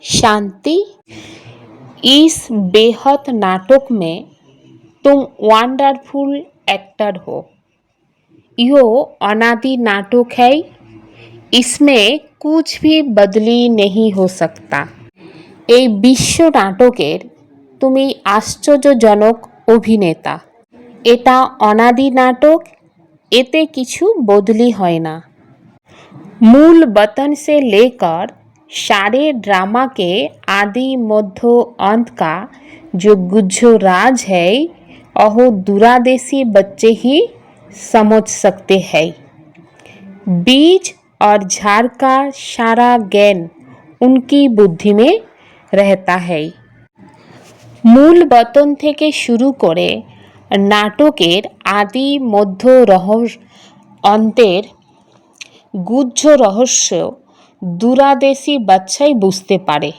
शांति। इस बेहद नाटक में तुम वंडरफुल एक्टर हो। यो अनादि नाटक है, इसमें कुछ भी बदली नहीं हो सकता। এই বিশ্ব নাটকের তুমি আশ্চর্যজনক অভিনেতা। এটা অনাদি নাটক, এতে কিছু বদলি হয় না। मूल वतन से लेकर सारे ड्रामा के आदि मध्य अंत का जो गुज्जो राज है वह दूरदेशी बच्चे ही समझ सकते हैं। बीज और झाड़ का सारा ज्ञान उनकी बुद्धि में रहता है। मूल वतन থেকে শুরু করে নাটকের আদি মধ্য অন্তের গুহ্য রহস্য দূরদেশী বাচ্চাই বুঝতে পারে।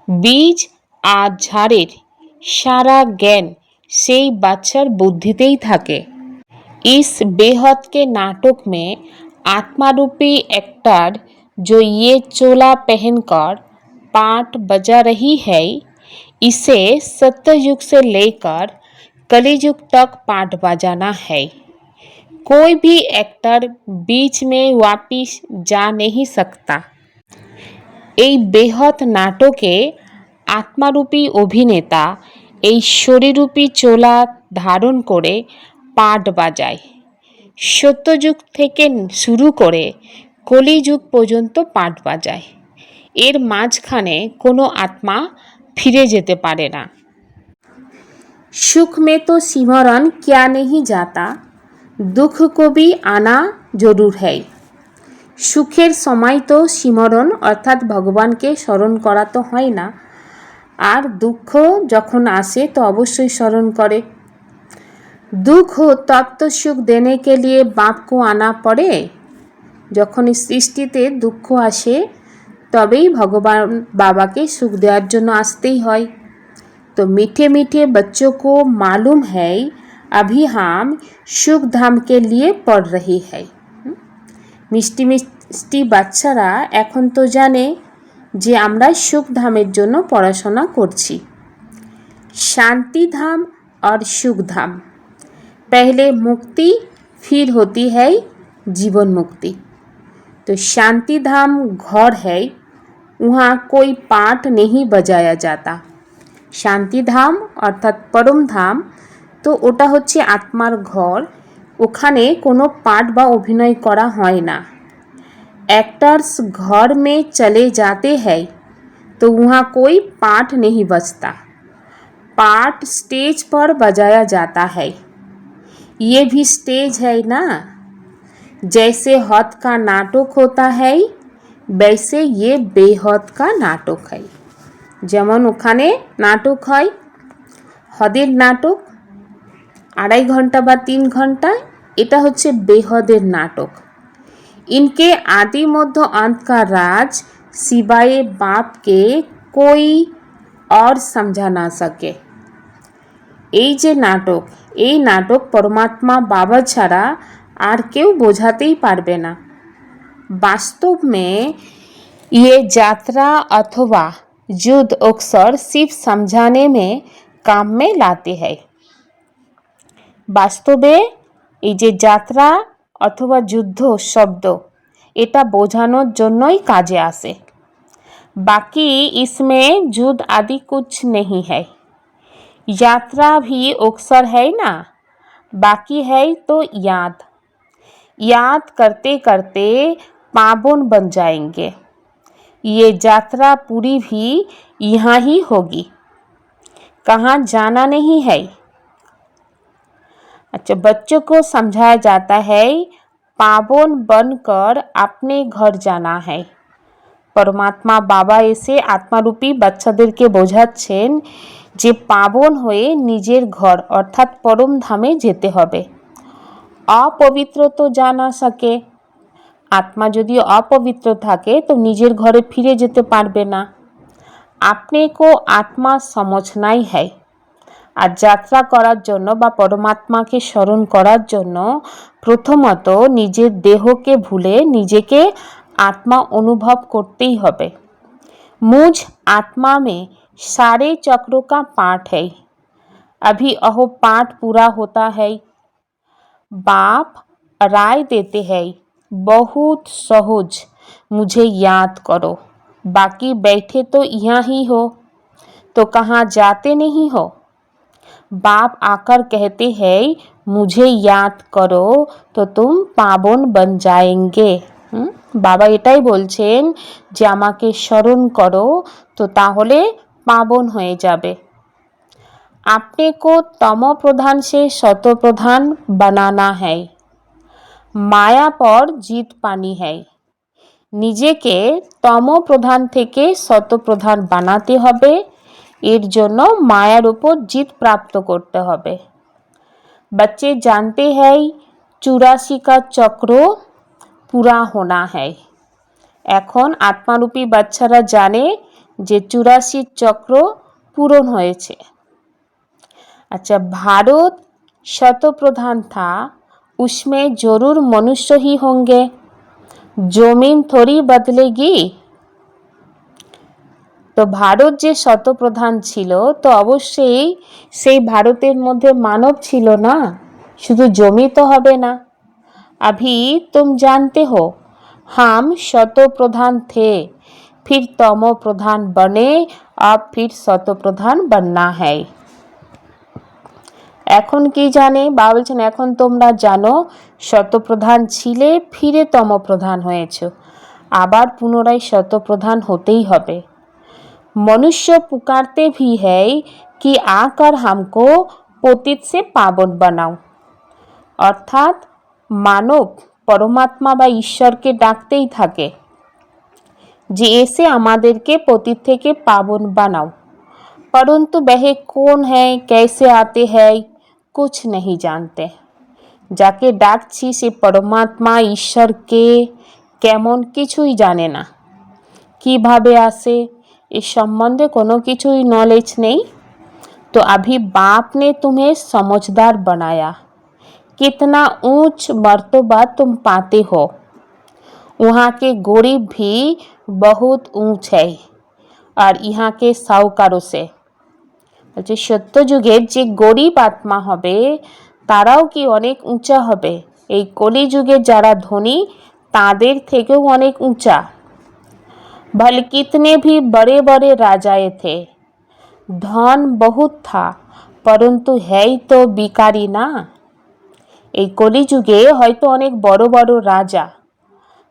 বীজ আর ঝাড়ের सारा ज्ञान সেই বাচ্চার বুদ্ধিতেই থাকে। इस बेहद के नाटक में आत्मारूपी एक्टर जो ये चोला पहनकर पाठ बजा रही है, इसे सत्ययुग से लेकर कलियुग तक पाठ बजाना है। कोई भी एक्टर बीच में वापिस जा नहीं सकता। এই বেহদ নাটকে আত্মারূপী অভিনেতা এই শরীররূপী চোলা ধারণ করে পাঠ বাজায়। সত্যযুগ থেকে শুরু করে কলিযুগ পর্যন্ত পাঠ বাজায়। এর মাঝখানে কোনো আত্মা ফিরে যেতে পারে না। सुख में तो सिमरन क्या नहीं जाता, दुख को भी आना जरूर है। সুখের সময় তো সিমরণ অর্থাৎ ভগবানকে স্মরণ করা তো হয় না, আর দুঃখ যখন আসে তো অবশ্যই স্মরণ করে। दुख हो तब तो सुख देने के लिए बाप को आना पड़े। যখন সৃষ্টিতে দুঃখ আসে তবেই ভগবান বাবাকে সুখ দেওয়ার জন্য আসতেই হয়। तो मीठे मीठे बच्चों को मालूम है अभी हम सुख धाम के लिए पढ़ रही है। মিষ্টি মিষ্টি বাচ্চারা এখন তো জানে যে আমরা সুখ ধামের জন্য পড়াশোনা করছি। शांति धाम और सुख धाम, पहले मुक्ति फिर होती है जीवन मुक्ति। तो शांति धाम घर है, वहाँ कोई पाठ नहीं बजाया जाता। शांति धाम अर्थात परम धाम, तो ওটা হচ্ছে আত্মার ঘর, ওখানে কোনো পাঠ বা অভিনয় করা হয় না। एक्टर्स घर में चले जाते हैं तो वहाँ कोई पाठ नहीं बजता, पाठ स्टेज पर बजाया जाता है। ये भी स्टेज है ना, जैसे हद का नाटक होता है वैसे ये बेहद का नाटक है। যেমন ওখানে নাটক হয়, হদের নাটক 2.5 ঘন্টা বা 3 ঘন্টা, এটা হচ্ছে বেহদের नाटक। इनके आदि मध्य अंत का राज सिवाय बाप के कोई और समझा ना सके। এই যে নাটক, এই নাটক পরমাত্মা বাবা ছাড়া আর কেউ বোঝাতেই পারবে না। वास्तव में ये यात्रा अथवा युद्ध अक्सर सिर्फ समझाने में काम में लाते हैं। বাস্তবে এই যে যাত্রা অথবা যুদ্ধ শব্দ, এটা বোঝানোর জন্যই কাজে আসে। बाकी इसमें युद्ध आदि कुछ नहीं है। यात्रा भी अक्सर है ना, बाकी है तो याद, याद करते करते पावन बन जाएंगे। ये यात्रा पूरी भी यहाँ ही होगी, कहाँ जाना नहीं है। अच्छा, बच्चों को समझाया जाता है पावन बनकर अपने घर जाना है। परमात्मा बाबा এসে আত্মারূপী বাচ্চাদেরকে বোঝাচ্ছেন যে পাবন হয়ে নিজের ঘর অর্থাৎ পরম ধামে যেতে হবে। অপবিত্র তো যা না সকে, আত্মা যদি অপবিত্র থাকে তো নিজের ঘরে ফিরে যেতে পারবে না। আপনি को आत्मा समझना ही है। আর যাত্রা করার জন্য বা পরমাত্মাকে স্মরণ করার জন্য প্রথমত নিজের দেহকে ভুলে নিজেকে আত্মা অনুভব করতেই হবে। मुझ आत्मा में सारे चक्रों का पाठ है। अभी अहो पाठ पूरा होता है। बाप राय देते हैं, बहुत सहज मुझे याद करो, बाकी बैठे तो यहाँ ही हो, तो कहाँ जाते नहीं हो। बाप आकर कहते हैं मुझे याद करो तो तुम पावन बन जाएंगे। बाबा এটাই বলছেন যে আমাকে স্মরণ করো তো তাহলে পাবন হয়ে যাবে। अपने को तमो प्रधान से सतो प्रधान बनाना है, माया पर जीत पानी है। নিজেকে তম প্রধান থেকে সত প্রধান বানাতে হবে, এর জন্য মায়ার উপর জিত প্রাপ্ত করতে হবে। बच्चे जानते हैं 84 का चक्र पूरा होना है। এখন আত্মারূপী বাচ্চারা জানে যে 84 চক্র পূরণ হয়েছে। अच्छा, भारत शतप्रधान था, उसमें जरूर मनुष्य ही होंगे, जमीन थोड़ी बदलेगी। তো ভারত যে শতপ্রধান ছিল তো অবশ্যই সেই ভারতের মধ্যে মানব ছিল না, শুধু জমি তো হবে না। अभी तुम जानते हो हम शतप्रधान थे, फिर तमो प्रधान बने, अब फिर शतप्रधान बनना है। এখন কি জানে? বাবা বলছেন এখন তোমরা জানো শতপ্রধান ছিলে, ফিরে তমপ্রধান হয়েছ, আবার পুনরায় শতপ্রধান হতেই হবে। मनुष्य पुकारते भी है कि आकर हमको पतित से पावन बनाओ। अर्थात मानव परमात्मा बा ईश्वर के डाकतेई थाके जे एसे आमादेरके पतित थेके पावन बनाओ, परंतु वह कौन है, कैसे आते हैं, कुछ नहीं जानते। যাকে ডাকছি সে পরমাত্মা ঈশ্বরকে কেমন কিছুই জানে না, কিভাবে আসে इस संबंधे कोनो किचुई नॉलेज नहीं। तो अभी बाप ने तुम्हें समझदार बनाया, कितना ऊंच मर्तबा तुम पाते हो। वहाँ के गरीब भी बहुत ऊंच है और यहाँ के साहूकारों से। বলছে সত্য যুগের যে গরিব আত্মা হবে তারাও কি অনেক উঁচা হবে, এই কলিযুগে যারা ধনী তাদের থেকেও অনেক উঁচা। भले कितने भी बड़े बड़े राजाए थे, धन बहुत था, परंतु है ही तो बिकारी ना। এই কলিযুগে হয়তো অনেক বড় বড় রাজা,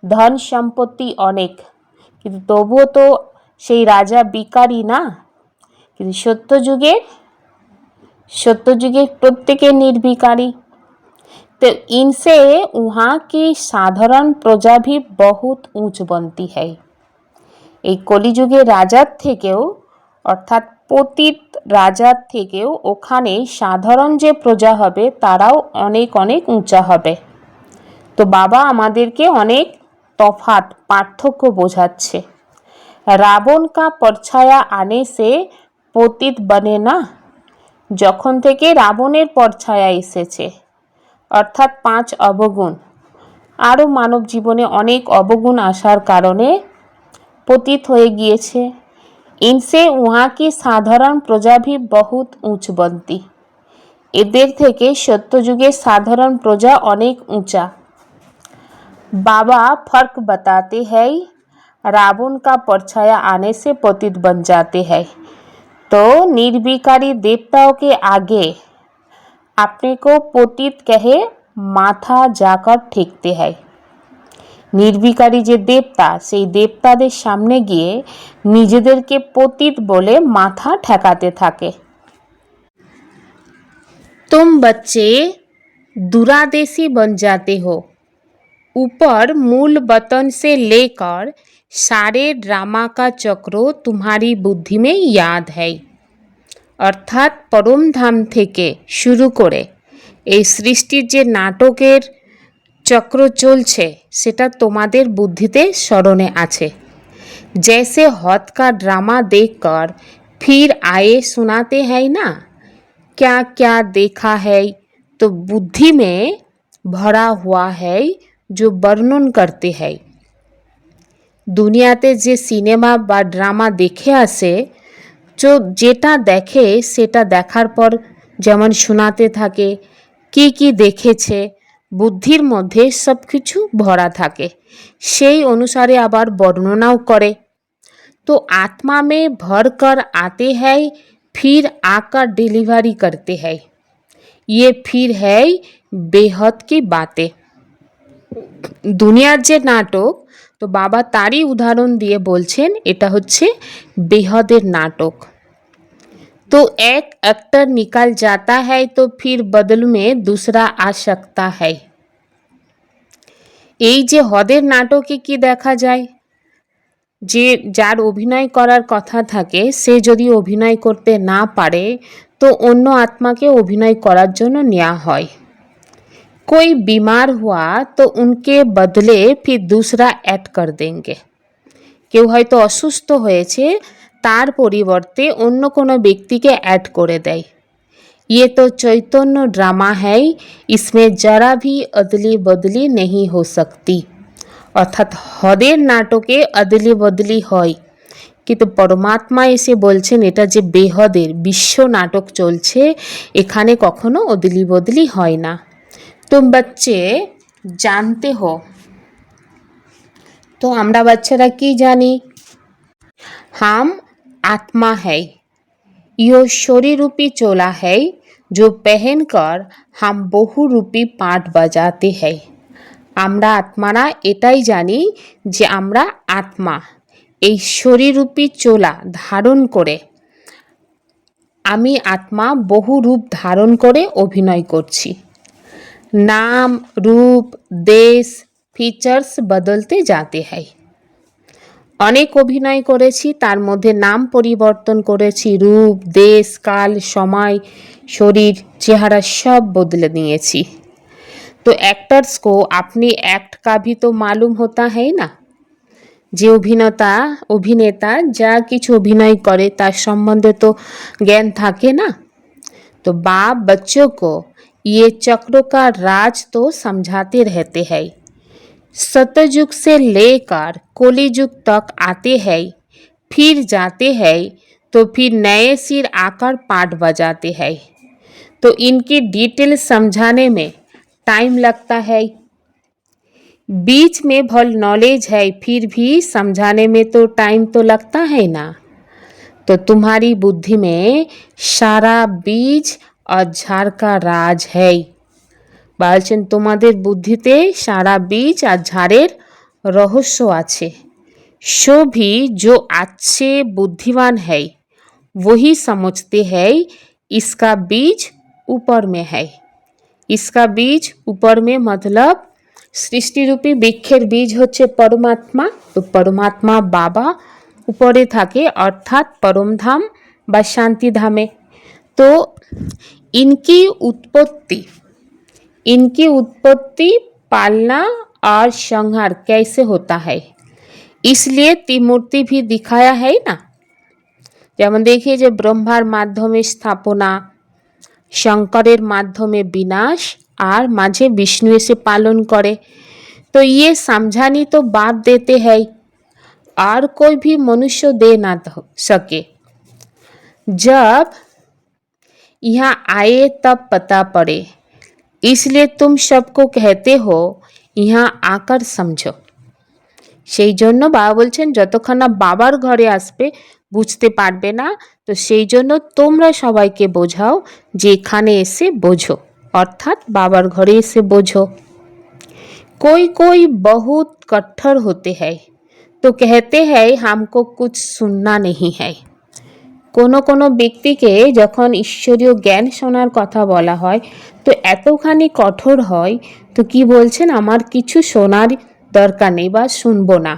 ধন সম্পত্তি অনেক, কিন্তু তবুও তো সেই রাজা বিকারি না। কিন্তু সত্যযুগে প্রত্যেকে निर्भिकारी। तो इनसे वहाँ की साधारण प्रजा भी बहुत ऊंच बनती है। এই কলিযুগে রাজার থেকেও অর্থাৎ পতিত রাজার থেকেও ওখানে সাধারণ যে প্রজা হবে তারাও অনেক অনেক উঁচা হবে। তো বাবা আমাদেরকে অনেক তফাৎ পার্থক্য বোঝাচ্ছে। রাবণ কা পরছায়া আনে সে পতিত বনে না, যখন থেকে রাবণের পরছায়া এসেছে অর্থাৎ 5 অবগুণ, আরও মানব জীবনে অনেক অবগুণ আসার কারণে पतित हो गिए। इनसे वहाँ की साधारण प्रजा भी बहुत ऊंच बनती, एदेर थेके सत्ययुगे साधारण प्रजा अनेक ऊंचा। बाबा फर्क बताते हैं, रावण का परछाया आने से पतित बन जाते हैं। तो निर्विकारी देवताओं के आगे अपने को पतित कहे माथा जाकर ठेकते हैं। निर्विकारी जे देवता সেই দেবতাদের সামনে গিয়ে নিজেদেরকে পতিত বলে মাথা ঠেকাতে থাকে। तुम बच्चे दुरादेशी बन जाते हो, ऊपर मूल वतन से लेकर सारे ड्रामा का चक्र तुम्हारी बुद्धि में याद है। अर्थात परम धाम থেকে শুরু করে এই সৃষ্টির যে নাটকের চক্র চলছে সেটা তোমাদের বুদ্ধিতে স্মরণে আছে। जैसे हद का ड्रामा देखकर फिर आए सुनाते हैं ना, क्या क्या देखा है, तो बुद्धि में भरा हुआ है जो वर्णन करते हैं। দুনিয়াতে যে সিনেমা বা ড্রামা দেখে আসে, যেটা দেখে সেটা দেখার পর যেমন শোনাতে থাকে কি কি দেখেছে, বুদ্ধির মধ্যে সব কিছু ভরা থাকে, সেই অনুসারে আবার বর্ণনাও করে। तो आत्मा में भर कर आते हैं, फिर आकर डिलीवरी करते हैं। ये फिर है बेहद की बातें। দুনিয়ার যে নাটক, তো বাবা তারই উদাহরণ দিয়ে বলছেন এটা হচ্ছে বেহদের নাটক। तो एक एक्टर निकल जाता है तो फिर बदल में दूसरा आ सकता है। এই যে হদের নাটকে কি দেখা যায়, যে যার অভিনয় করার কথা থাকে সে যদি অভিনয় করতে না পারে তো অন্য আত্মাকে অভিনয় করার জন্য নেওয়া হয়। कोई बीमार हुआ तो उनके बदले फिर दूसरा ऐड कर देंगे। কেউ হয়তো অসুস্থ হয়েছে, তার পরিবর্তে অন্য কোনো ব্যক্তিকে অ্যাড করে দেয়। ये तो चैतन्य ड्रामा है, इसमें जरा भी अदली बदली नहीं हो सकती। অর্থাৎ হদের নাটকে अदली बदली হয়, কিন্তু পরমাত্মা এসে বলছেন এটা যে বেহদের বিশ্ব নাটক চলছে, এখানে কখনো অদলি বদলি হয় না। तुम बच्चे जानते हो, तो আমরা বাচ্চারা কি জানি, हम आत्मा है, यह शरीर रूपी चोला है जो पहनकर हम बहुरूपी पाठ बजाते हैं। আমরা আত্মারা এটাই জানি যে আমরা আত্মা, এই শরীররূপী চোলা ধারণ করে আমি আত্মা বহু রূপ ধারণ করে অভিনয় করছি। নাম রূপ দেশ ফিচার্স বদলতে যাতে হয়। অনেক অভিনয় করেছি, তার মধ্যে নাম পরিবর্তন করেছি, রূপ দেশ কাল সময় শরীর চেহারা सब बदले নিয়েছি। तो एक्टर्स को अपनी एक्ट का भी तो मालूम होता है ना। যে অভিনেতা যা কিছু অভিনয় করে তার সম্বন্ধে তো জ্ঞান থাকে না। तो बाप बच्चों को ये चक्रों का राज तो समझाते रहते हैं। सतयुग से लेकर कलियुग तक आते हैं, फिर जाते हैं, तो फिर नए सिर आकर पाठ बजाते हैं। तो इनकी डिटेल समझाने में टाइम लगता है। बीच में भल नॉलेज है, फिर भी समझाने में तो टाइम तो लगता है ना। तो तुम्हारी बुद्धि में सारा बीज और झाड़ का राज है। বলছেন তোমাদের বুদ্ধিতে সারা বীজ আর ঝাড়ের রহস্য আছে। सो भी जो अच्छे बुद्धिमान है वही समझते हैं इसका बीज ऊपर में है। इसका बीज ऊपर में मतलब সৃষ্টিরূপী বৃক্ষের বীজ হচ্ছে পরমাত্মা। তো পরমাত্মা বাবা উপরে থাকে অর্থাৎ পরমধাম বা শান্তিধামে। তো इनकी उत्पत्ति पालना और संहार कैसे होता है, इसलिए त्रिमूर्ति भी दिखाया है ना। যেমন देखिए যে ব্রহ্মার মাধ্যমে স্থাপনা, শঙ্করের মাধ্যমে বিনাশ আর মাঝে বিষ্ণু এসে পালন করে। तो ये समझानी तो बाप देते हैं और कोई भी मनुष्य दे ना सके। जब यहाँ आए तब पता पड़े, इसलिए तुम सबको कहते हो यहाँ आकर समझो। সেই জন্য বাবা বলছেন যতক্ষণ না বাবার ঘরে আসবে বুঝতে পারবে না, তো সেই জন্য তোমরা সবাইকে বোঝাও যে এখানে এসে বোঝো, অর্থাৎ বাবার ঘরে এসে বোঝো। कोई कोई बहुत कट्टर होते हैं तो कहते हैं हमको कुछ सुनना नहीं है। কোনো কোনো ব্যক্তিকে যখন ঈশ্বরীয় জ্ঞান শোনার কথা বলা হয় তো এতখানি কঠোর হয়, তো কি বলছেন আমার কিছু শোনার দরকার নেই বা শুনবো না।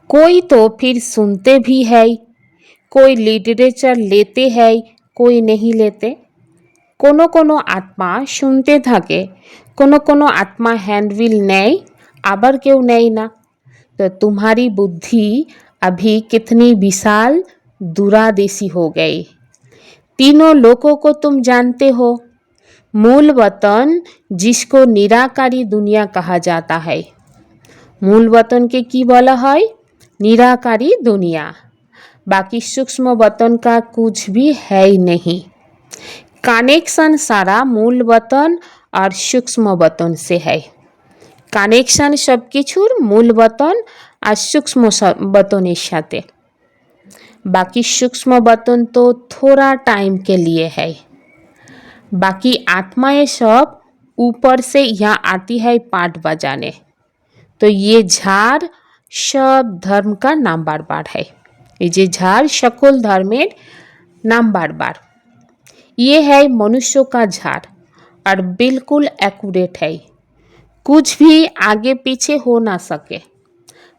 कोई तो फिर सुनते भी है, कोई लिटरेचर लेते हैं, कोई नहीं लेते। কোনো কোনো আত্মা শুনতে থাকে, কোনো কোনো আত্মা হ্যান্ডবিল নেয়, আবার কেউ নেয় না। तो तुम्हारी बुद्धि अभी कितनी विशाल दूरादेशी हो गई। तीनों लोकों को तुम जानते हो। मूल वतन जिसको निराकारी दुनिया कहा जाता है, মূল বতনকে কি বলা হয়? निराकारी दुनिया। बाकी सूक्ष्म बतन का कुछ भी है ही नहीं। কানেকশন সারা মূল বতন আর সূক্ষ্ম বতন সে है। কানেকশন সব কিছুর মূল বতন আর সূক্ষ্ম বতনের সাথে। बाकी सूक्ष्म बतन तो थोड़ा टाइम के लिए है। बाकी आत्माएं सब ऊपर से यहाँ आती है पाठ बजाने। तो ये झाड़ सब धर्म का नाम्बार बार है। ये जे झाड़ सकल धर्मेर नाम्बार बार। ये है मनुष्य का झाड़ और बिल्कुल एक्यूरेट है। कुछ भी आगे पीछे हो ना सके।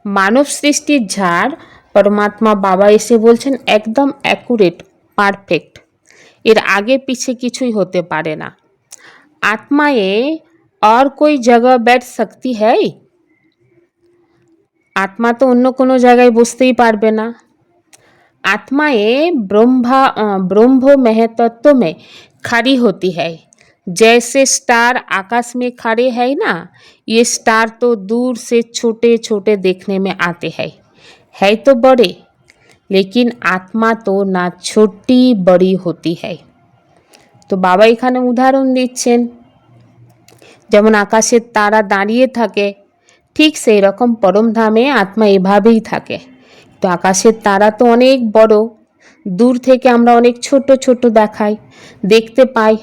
मानव सृष्टिर झाड़ परमात्मा बाबा एसे बोलছেন एकदम एक्यूरेट, परफेक्ट। एर आगे पीछे किछुई होते पारे ना। आत्माएं और कोई जगह बैठ सकती है? आत्मा तो अन्य कोनो जगह बसतेई पारबे ना। आत्माएं ब्रह्म महतत्व में खड़ी होती है। जैसे स्टार आकाश में खड़े है ना, ये स्टार तो दूर से छोटे छोटे देखने में आते हैं, है तो बड़े, लेकिन आत्मा तो ना छोटी बड़ी होती है। तो बाबा एखाने उदाहरण दिच्छेन, जेमन आकाशेर तारा दाड़िये थाके ठीक सेई रकम परम धामे आत्मा एभाবেই থাকে। তো আকাশের তারা তো অনেক বড়, দূর থেকে আমরা অনেক ছোট ছোট দেখাই, দেখতে পাই।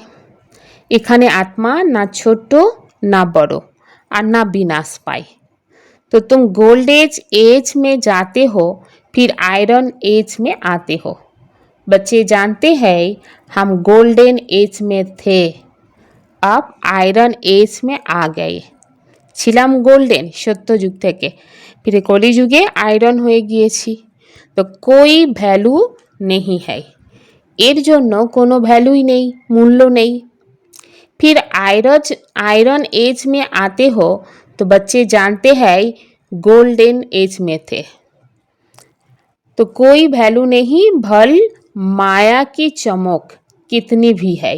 এখানে आत्मा ना छोटो ना बड़ो और ना विनाश पाए। तो तुम गोल्ड एज में जाते हो, फिर आयरन एज में आते हो। बच्चे जानते हैं हम गोल्डन एज में थे, अब आयरन एज में आ गए। ছিলাম গোল্ডেন সত্য যুগ থেকে, फिर কলিযুগে আয়রন হয়ে গিয়েছি। তো कोई ভ্যালু नहीं है, এর জন্য কোনো ভ্যালুই নেই, মূল্য নেই। फिर आयरन एज में आते हो तो बच्चे जानते हैं गोल्डन एज में थे। तो कोई वैल्यू नहीं, भल माया की चमक कितनी भी है,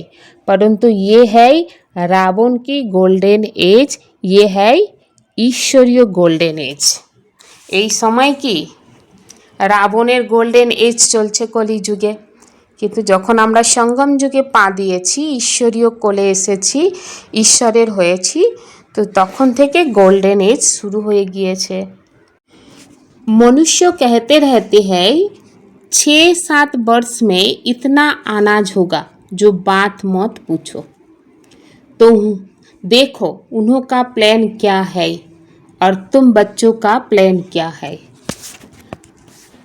परंतु ये है रावण की गोल्डन एज, ये है ईश्वरीय गोल्डन एज। এই সময় কি রাবণের গোল্ডেন এজ চলছে কলিযুগে, কিন্তু যখন আমরা সঙ্গম যুগে পা দিয়েছি, ঈশ্বরীয় কোলে এসেছি, ঈশ্বরের হয়েছি, তো তখন থেকে গোল্ডেন এজ শুরু হয়ে গিয়েছে। मनुष्य कहते रहते हैं 6-7 वर्ष में इतना अनाज होगा जो बात मत पूछो। तो देखो उन्हों प्लान क्या है और तुम बच्चों का प्लान क्या है।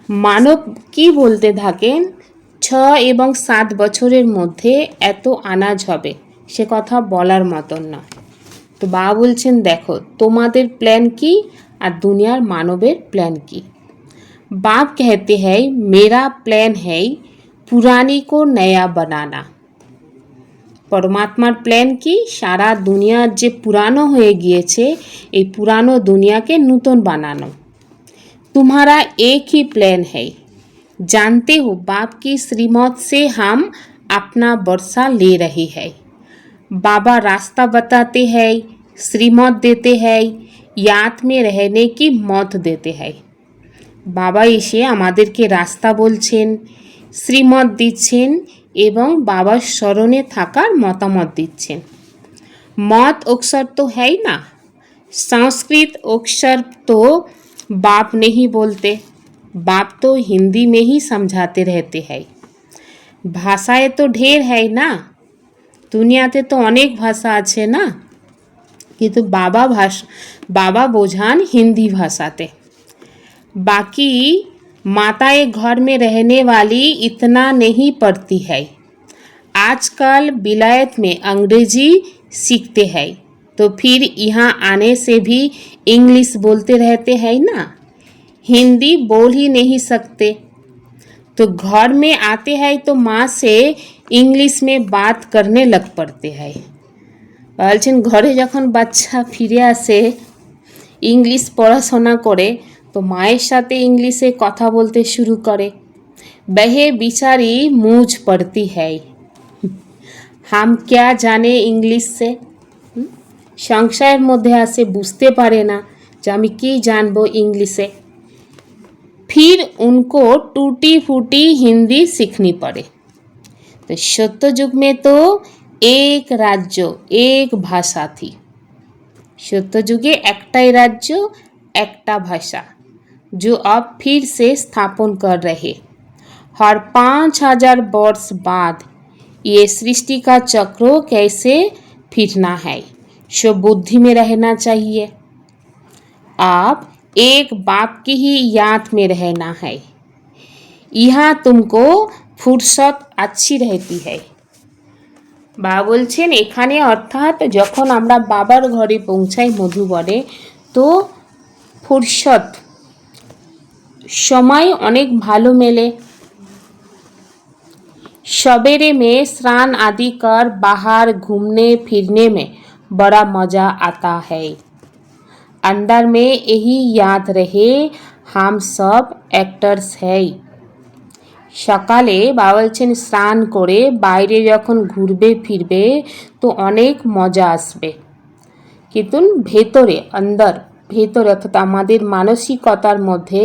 मानव की बोलते থাকেন 6 এবং 7 বছরের মধ্যে এত আনাজ হবে, সে কথা বলার মতন না। তো বাবা বলছেন দেখো তোমাদের প্ল্যান কি আর দুনিয়ার মানবের প্ল্যান কি। बाप कहते हैं मेरा प्लान है पुरानी को नया बनाना। परमात्मार प्लान की सारा दुनिया जे पुरानो হয়ে গিয়েছে এই पुरानो दुनियाके नूतन बनानो। तुम्हारा एक ही प्लान है, जानते हो बाप की श्रीमत से हम अपना वर्षा ले रहे हैं। बाबा रास्ता बताते हैं, श्रीमत देते हैं, याद में रहने की मत देते हैं। বাবা এসে আমাদেরকে রাস্তা বলছেন, শ্রীমত দিচ্ছেন এবং বাবার স্মরণে থাকার মতামত দিচ্ছেন। मत अक्षर तो है ही ना, संस्कृत अक्षर तो बाप नहीं बोलते, बाप तो हिंदी में ही समझाते रहते हैं। भाषाएं तो ढेर है ना, दुनियाते तो अनेक भाषा আছে না, কিন্তু बाबा বোঝান हिंदी भाषाते। बाकी माताएं घर में रहने वाली इतना नहीं पढ़ती है। आजकल विलायत में अंग्रेजी सीखते हैं, तो फिर यहाँ आने से भी इंग्लिश बोलते रहते हैं ना, हिंदी बोल ही नहीं सकते। तो घर में आते हैं तो माँ से इंग्लिश में बात करने लग पड़ते हैं। বলছেন ঘরে যখন বাচ্চা ফিরে আসে इंग्लिश পড়াশোনা করে तो माয়ের সাথে इंग्लिशे কথা বলতে শুরু করে। वह बेचारी मूझ पड़ती है, हम क्या जाने इंग्लिश से। সংশয়ের মধ্যে আসে, বুঝতে পারে না যে আমি কি जानबो इंग्लिशे। फिर उनको टूटी फूटी हिंदी सीखनी पड़े। तो सत्ययुग में तो एक राज्य एक भाषा थी। सत्ययुगे एकटाई राज्य एकटा भाषा जो अब फिर से स्थापन कर रहे। हर 5000 वर्ष बाद ये सृष्टि का चक्र कैसे फिरना है, सो बुद्धि में रहना चाहिए। आप एक बाप की ही याद में रहना है, यहाँ तुमको फुर्सत अच्छी रहती है। বাবা বলছেন এখানে অর্থাৎ যখন আমরা বাবার ঘরে পৌঁছাই মধুবনে, তো ফুরসত समय অনেক ভালো মেলে। सवेरे में स्नान आदि कर बाहर घूमने फिरने में बड़ा मज़ा आता है। अंदर में यही याद रहे हम सब एक्टर्स है। সকালে বাবা বলছেন স্নান করে বাইরে যখন ঘুরবে ফিরবে তো অনেক মজা আসবে, কিন্তু ভেতরে ভেতরে অর্থাৎ আমাদের মানসিকতার মধ্যে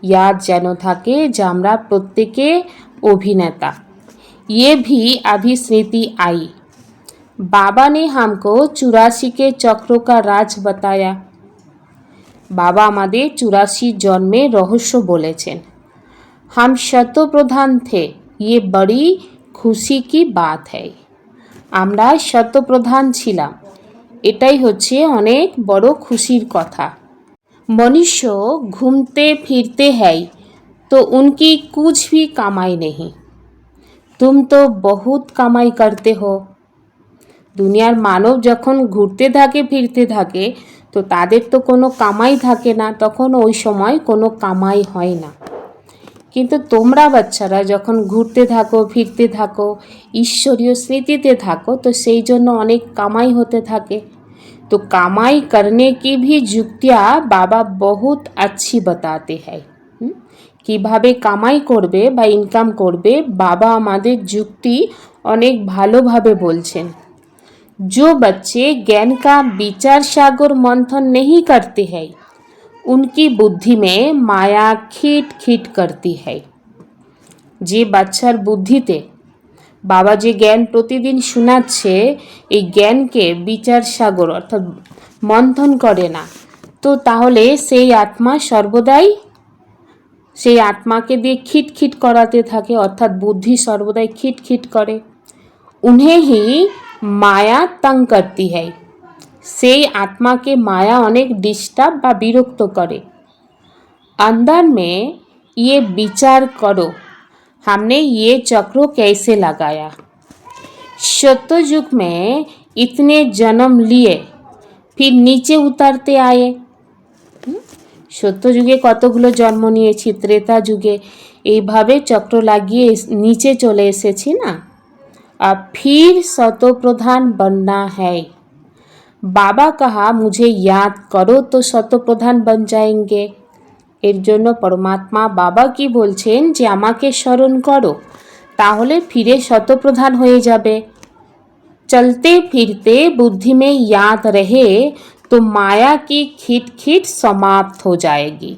ইয়াদ যেন থাকে যে আমরা প্রত্যেকে অভিনেতা। ये भी अभी स्मृति आई। बाबा ने हमको 84 के चक्रों का राज बताया। बाबा আমাদের 84 জন্মের রহস্য বলেছেন। हम शतप्रधान थे, ये बड़ी खुशी की बात है। আমরা শতপ্রধান ছিলাম, এটাই হচ্ছে অনেক বড় খুশির কথা। मनुष्य घूमते फिरते हैं तो उनकी कुछ भी कमाई नहीं। तुम तो बहुत कमाई करते हो। দুনিয়ার মানব যখন ঘুরতে থাকে ফিরতে থাকে তো তাদের তো কোনো কামাই থাকে না, তখন ওই সময় কোনো কামাই হয় না। কিন্তু তোমরা বাচ্চারা যখন ঘুরতে থাকো ফিরতে থাকো ঈশ্বরীয় স্মৃতিতে থাকো তো সেই জন্য অনেক কামাই হতে থাকে। तो कमाई करने की भी जुक्तियाँ बाबा बहुत अच्छी बताते हैं। কিভাবে কামাই করবে বা ইনকাম করবে বাবা আমাদের যুক্তি অনেক ভালোভাবে বলছেন। जो बच्चे ज्ञान का विचार सागर मंथन नहीं करते हैं उनकी बुद्धि में माया खीट खीट करती है। যে বাচ্চার বুদ্ধিতে বাবা যে জ্ঞান প্রতিদিন শোনাচ্ছে এই জ্ঞানকে বিচার সাগর অর্থাৎ মন্থন করে না, তো তাহলে সেই আত্মা সর্বদাই সেই আত্মাকে দিয়ে খিটখিট করাতে থাকে, অর্থাৎ বুদ্ধি সর্বদাই খিটখিট করে। उन्हें ही माया तंग करती है। সেই আত্মাকে মায়া অনেক ডিস্টার্ব বা বিরক্ত করে। अंदर में ये विचार करो हमने ये चक्र कैसे लगाया। सत्ययुग में इतने जन्म लिए फिर नीचे उतरते आए। সত্যযুগে কতগুলো জন্ম নিয়েছি, ত্রেতা যুগে এইভাবে চক্র লাগিয়ে নিচে চলে এসেছি না। अब फिर शतप्रधान बनना है। बाबा कहा मुझे याद करो तो शतप्रधान बन जाएंगे। এর জন্য পরমাত্মা বাবা কি বলছেন যে আমাকে স্মরণ করো তাহলে ফিরে শতপ্রধান হয়ে যাবে। चलते फिरते बुद्धि में याद रहे तो माया की खिटखिट समाप्त हो जाएगी।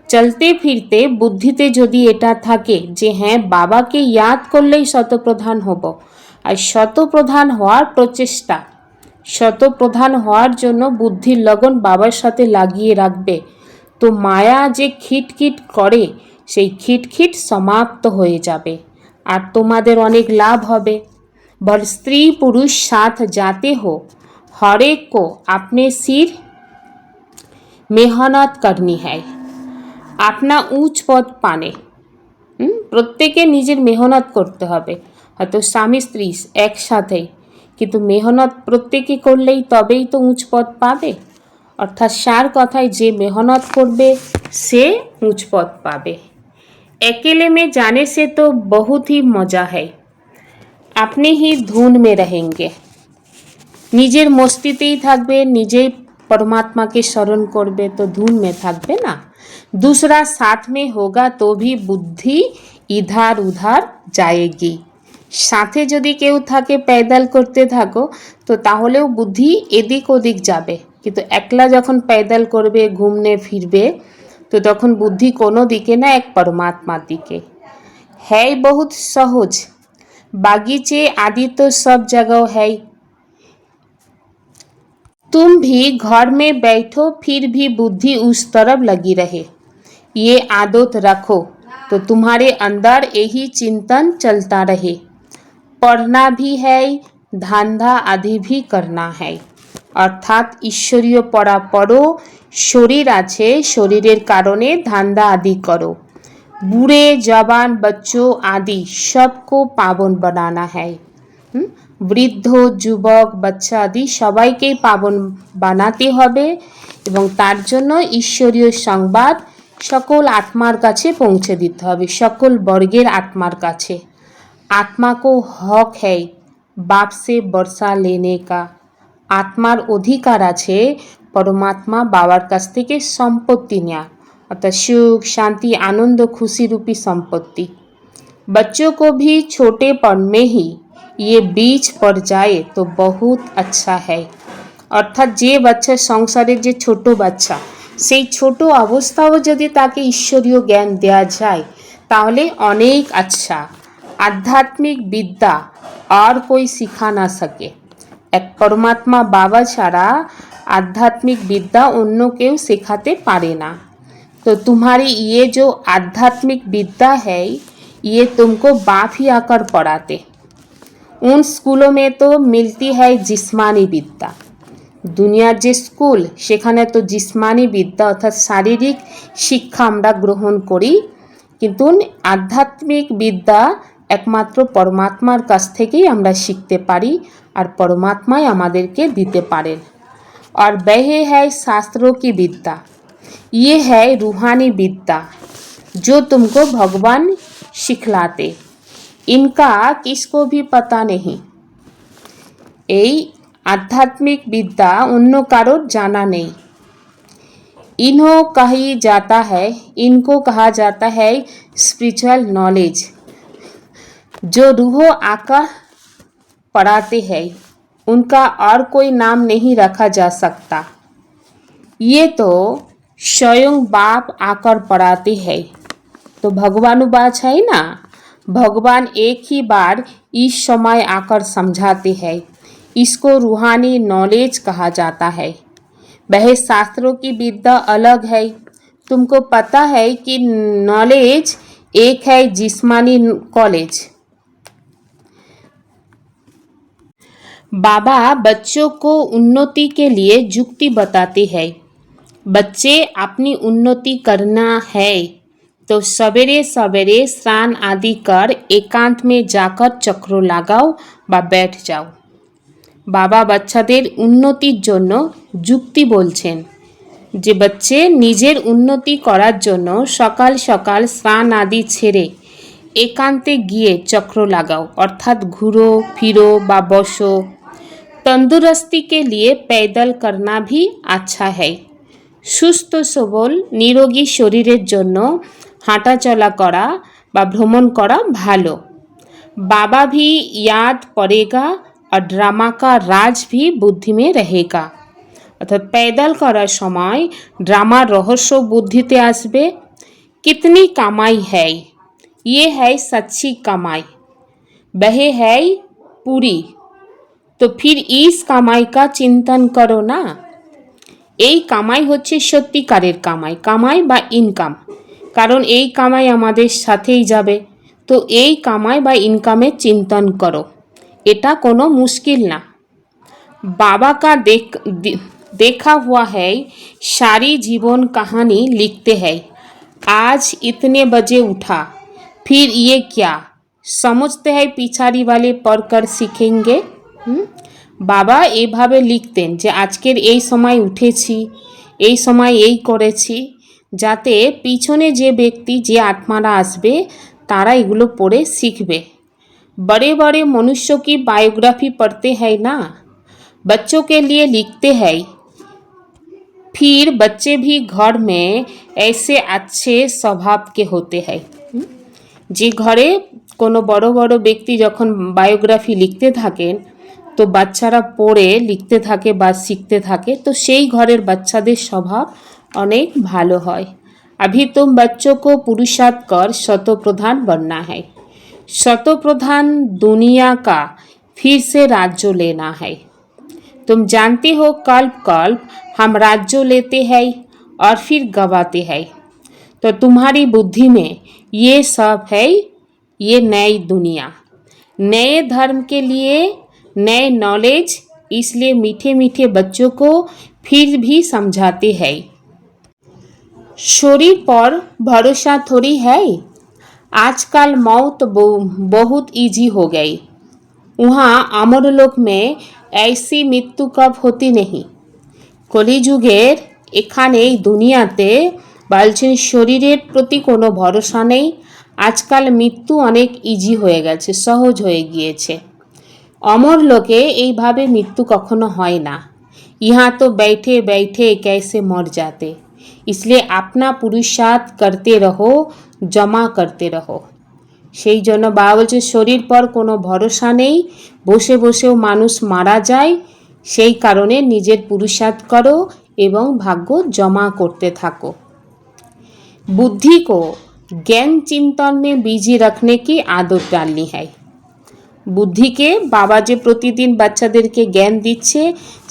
চলতে ফিরতে বুদ্ধিতে যদি এটা থাকে যে হ্যাঁ বাবাকে ইয়াদ করলেই শতপ্রধান হব, আর শতপ্রধান হওয়ার প্রচেষ্টা শতপ্রধান হওয়ার জন্য বুদ্ধির লগন বাবার সাথে লাগিয়ে রাখবে, তো মায়া যে খিটখিট করে সেই খিটখিট সমাপ্ত হয়ে যাবে আর তোমাদের অনেক লাভ হবে। बर स्त्री पुरुष साथ जाते हो, हर एक को अपने सिर मेहनत करनी है। अपना उच्च पद पाने প্রত্যেকে নিজের মেহনত করতে হবে। হয়তো স্বামী স্ত্রী একসাথে, কিন্তু মেহনত প্রত্যেকে করলেই তবেই তো উচ্চ পদ পাবে। অর্থাৎ সার কথায় যে মেহনত করবে সে উচ্চ পদ পাবে। अकेले में जाने से तो बहुत ही मज़ा है, আপনি ही धुन में रहेंगे। নিজের মস্তিতেই থাকবে, নিজেই परमात्मा के স্মরণ করবে তো धुन में থাকবে না। दूसरा साथ में होगा तो भी बुद्धि इधर उधर जाएगी। সাথে যদি কেউ থাকে पैदल করতে থাকো তো তাহলেও বুদ্ধি এদিক ওদিক যাবে। কিন্তু একলা যখন पैदल করবে ঘুমনে ফিরবে তো তখন বুদ্ধি কোনো দিকে না এক परमात्मा दिके है बहुत सहज बागीचे आदि तो सब जगह है तुम भी घर में बैठो फिर भी बुद्धि उस तरफ लगी रहे ये आदत रखो तो तुम्हारे अंदर यही चिंतन चलता रहे पढ़ना भी है धंधा आदि भी करना है अर्थात ईश्वरीय पढ़ा पढ़ो शरीर आछे शरीरेर कारणे धंधा आदि करो बूढ़े जवान बच्चों आदि सबको पावन बनाना है বৃদ্ধ যুবক বাচ্চা আদি সবাইকেই পাবন বানাতে হবে এবং তার জন্য ঈশ্বরীয় সংবাদ সকল আত্মার কাছে পৌঁছে দিতে হবে সকল বর্গের আত্মার কাছে आत्मा को हक है बाप से वर्षा लेने का आत्मार अधिकार আছে परमात्मा बाबार কাছ থেকে সম্পত্তি নেয়া अर्थात सुख शांति आनंद खुशी रूपी संपत्ति बच्चों को भी छोटेपन में ही ये बीज पड़ जाए तो बहुत अच्छा है अर्थात जे बच्चा संसारेर जे छोटो बच्चा সেই ছোট অবস্থাও যদি তাকে ঈশ্বরীয় জ্ঞান দেয়া যায় তাহলে অনেক আচ্ছা आध्यात्मिक विद्या और कोई सिखा ना सके एक परमात्मा बाबा छाड़ा आध्यात्मिक विद्या अन्य केउ सिखाते पारे ना तो तुम्हारी ये जो आध्यात्मिक विद्या है ये तुमको बाप ही आकर पढ़ाते उन स्कूलों में तो मिलती है जिस्मानी विद्या दुनियार जे स्कूल सेखाने तो जिस्मानी विद्या अर्थात शारीरिक शिक्षा आमरा ग्रहण करी किन्तु आध्यात्मिक विद्या एकमात्र परमात्मार काछ थेकेई आमरा शिखते पारी और परमात्माई आमादेरके दिते पारेन और वह है शास्त्रों की विद्या ये है रूहानी विद्या जो तुमको भगवान सिखलाते इनका किसको भी पता नहीं এই आध्यात्मिक विद्या अन्य कारोर जाना नहीं इन्हों कही जाता है इनको कहा जाता है स्पिरिचुअल नॉलेज जो रूह आकर पढ़ाते हैं उनका और कोई नाम नहीं रखा जा सकता ये तो स्वयं बाप आकर पढ़ाते हैं तो भगवानुवाच है ना भगवान एक ही बार इस समय आकर समझाते हैं इसको रूहानी नॉलेज कहा जाता है वह शास्त्रों की विद्या अलग है तुमको पता है कि नॉलेज एक है जिस्मानी कॉलेज बाबा बच्चों को उन्नति के लिए युक्ति बताते हैं बच्चे अपनी उन्नति करना है तो सवेरे सवेरे स्नान आदि कर एकांत में जाकर चक्र लगाओ বা बैठ जाओ बाबा বাচ্চাদের উন্নতির জন্য যুক্তি বলছেন যে बच्चे নিজের উন্নতি করার জন্য সকাল সকাল স্নান আদি ছেড়ে एकांते গিয়ে চক্র লাগাও अर्थात ঘুরো ফিরো বা বসো तंदुरुस्ती के लिए पैदल करना भी अच्छा है सुस्थ सबल निरोगी शरीरेर जन्य हाँटा चला करा बा भ्रमण करा भालो बाबा भी याद पड़ेगा और ड्रामा का राज भी बुद्धि में रहेगा अर्थात पैदल करार समय ड्रामार रहस्य बुद्धिते आसबे कितनी कमाई है ये है सच्ची कमाई वह है पूरी तो फिर इस कमाई का चिंतन करो ना এই কামাই হচ্ছে সত্যিকারের কামাই কামাই বা ইনকাম কারণ এই কামাই আমাদের সাথেই যাবে তো এই কামাই বা ইনকামের চিন্তন করো এটা কোনো মুশকিল না बाबा का देखा हुआ है सारी जीवन कहानी लिखते हैं आज इतने बजे उठा फिर ये क्या समझते हैं पिछाड़ी वाले पढ़कर सीखेंगे बाबा এইভাবে লিখতেন যে আজকের এই সময় উঠেছি এই সময় এই করেছি যাতে পিছনে যে ব্যক্তি যে আত্মারা আসবে তারা এগুলো পড়ে শিখবে बड़े बड़े मनुष्यों की बायोग्राफी पढ़ते हैं ना बच्चों के लिए लिखते हैं फिर बच्चे भी घर में ऐसे अच्छे स्वभाव के होते हैं যে ঘরে কোনো বড় বড় ব্যক্তি যখন বায়োগ্রাফি লিখতে থাকেন তো বাচ্চারা পড়ে লিখতে থাকে বা শিখতে থাকে, তো সেই ঘরের বাচ্চাদের স্বভাব অনেক ভালো হয়। अभी तुम बच्चों को पुरुषार्थ कर शतप्रधान बनना है। शतप्रधान दुनिया का फिर से राज्य लेना है। तुम जानते हो कल्प कल्प हम राज्य लेते हैं और फिर गवाते हैं। तो तुम्हारी बुद्धि में ये सब है, ये नई दुनिया, नए धर्म के लिए नए नॉलेज, इसलिए मीठे मीठे बच्चों को फिर भी समझाते हैं। शरीर पर भरोसा थोड़ी है। आजकल मौत बहुत इजी हो गई। वहाँ अमरलोक में ऐसी मृत्यु कब होती नहीं। কলিযুগের এখানে এই দুনিয়াতে বলছেন শরীরের প্রতি কোনো ভরসা নেই। আজকাল মৃত্যু অনেক ইজি হয়ে গেছে, সহজ হয়ে গিয়েছে। অমর লোকে এইভাবে মৃত্যু কখনো হয় না। ইহা তো बैठे बैठे कैसे मर जाते। इसलिए अपना पुरुषार्थ करते रहो, जमा करते रहो। সেই জন্য বাবা বলছে শরীর পর কোনো ভরসা নেই, বসে বসেও মানুষ মারা যায়। সেই কারণে নিজের পুরুষার্थ करो एवं भाग्य जमा करते থাকো। बुद्धि को ज्ञान चिंतन में बिजी रखने की आदत डालनी है। বুদ্ধিকে বাবা যে প্রতিদিন বাচ্চাদেরকে জ্ঞান দিচ্ছে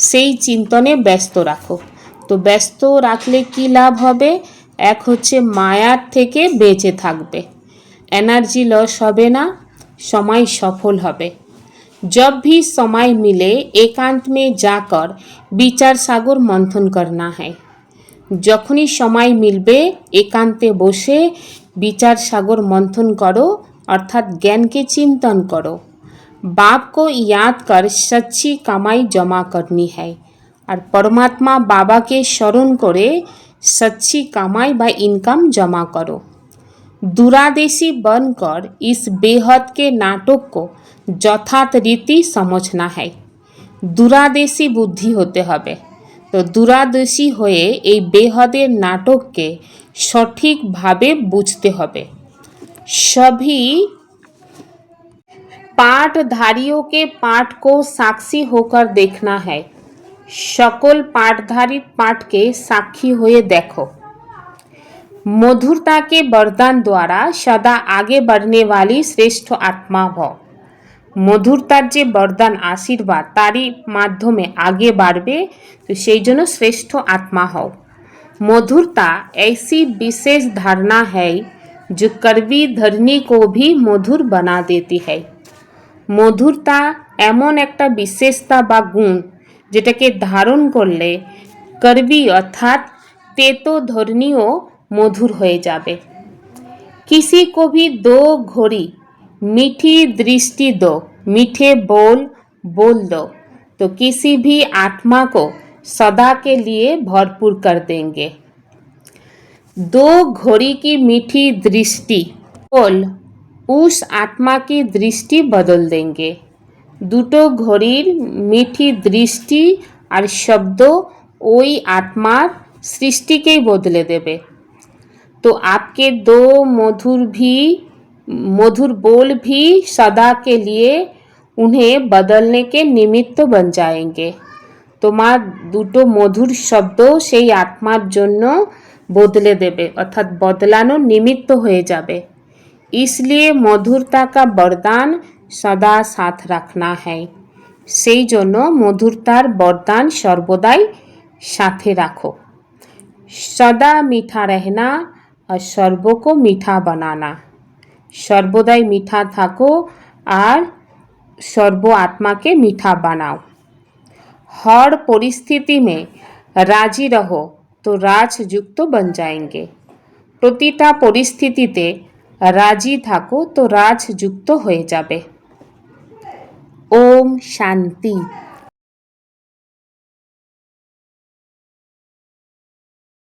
সেই চিন্তনে ব্যস্ত রাখো। তো ব্যস্ত রাখলে কি লাভ হবে? এক হচ্ছে মায়ার থেকে বেঁচে থাকবে, एनर्जी लॉस হবে না, समय सफल হবে। जब भी समय मिले एकांत में जाकर विचार सागर मंथन करना है। যখনই সময় মিলবে একান্তে বসে বিচার সাগর মন্থন করো, অর্থাৎ জ্ঞানকে চিন্তন করো। बाप को याद कर सच्ची कमाई जमा करनी है। और परमात्मा बाबा के स्मरण करे सच्ची कमाई व इनकम जमा करो। दूरादेशी बनकर इस बेहद के नाटक को যথার্থ রীতি समझना है। दूरादेशी बुद्धि होते হবে। तो दूरादेशी হয়ে এই বেহদের নাটককে সঠিকভাবে বুঝতে হবে। सभी पाठधारियों के पाठ को साक्षी होकर देखना है। सकल पाठधारी पाठ के साक्षी हुए देखो। मधुरता के वरदान द्वारा सदा आगे बढ़ने वाली श्रेष्ठ आत्मा भव। मधुरतार जे वरदान आशीर्वाद तारी माध्यमे आगे बढ़बे, तो सेई जोन्नो श्रेष्ठ आत्मा हओ। मधुरता ऐसी विशेष धारणा है जो कड़वी धरनी को भी मधुर बना देती है। मधुरता एमन একটা विशेषता বা গুণ যেটাকে ধারণ করলে কড়বি অর্থাৎ তেতো ধরনীয় मधुर हो जाबे। किसी को भी दो घड़ी मीठी दृष्टि दो, मीठे बोल दो, तो किसी भी आत्मा को सदा के लिए भरपूर कर देंगे। दो घड़ी की मीठी दृष्टि बोल उस आत्मा की दृष्टि बदल देंगे। দুটো ঘড়ির মিঠি দৃষ্টি আর শব্দ ওই আত্মার সৃষ্টিকেই বদলে দেবে। तो आपके दो मधुर बोल भी सदा के लिए उन्हें बदलने के निमित्त बन जाएंगे। তোমার দুটো মধুর শব্দ সেই আত্মার জন্য বদলে দেবে, অর্থাৎ বদলানোর নিমিত্ত হয়ে যাবে। इसलिए मधुरता का वरदान सदा साथ रखना है। সেই জন্য মধুরতার বরদান সর্বদাই সাথে রাখো। सदा मीठा रहना और सर्व को मीठा बनाना। সর্বদাই মিঠা থাকো আর সর্ব আত্মাকে मीठा बनाओ। हर परिस्थिति में राजी रहो तो राजयुक्त बन जाएंगे। প্রতিটা পরিস্থিতিতে রাজি থাকো তো রাজযুক্ত হয়ে যাবে। ओम शांति।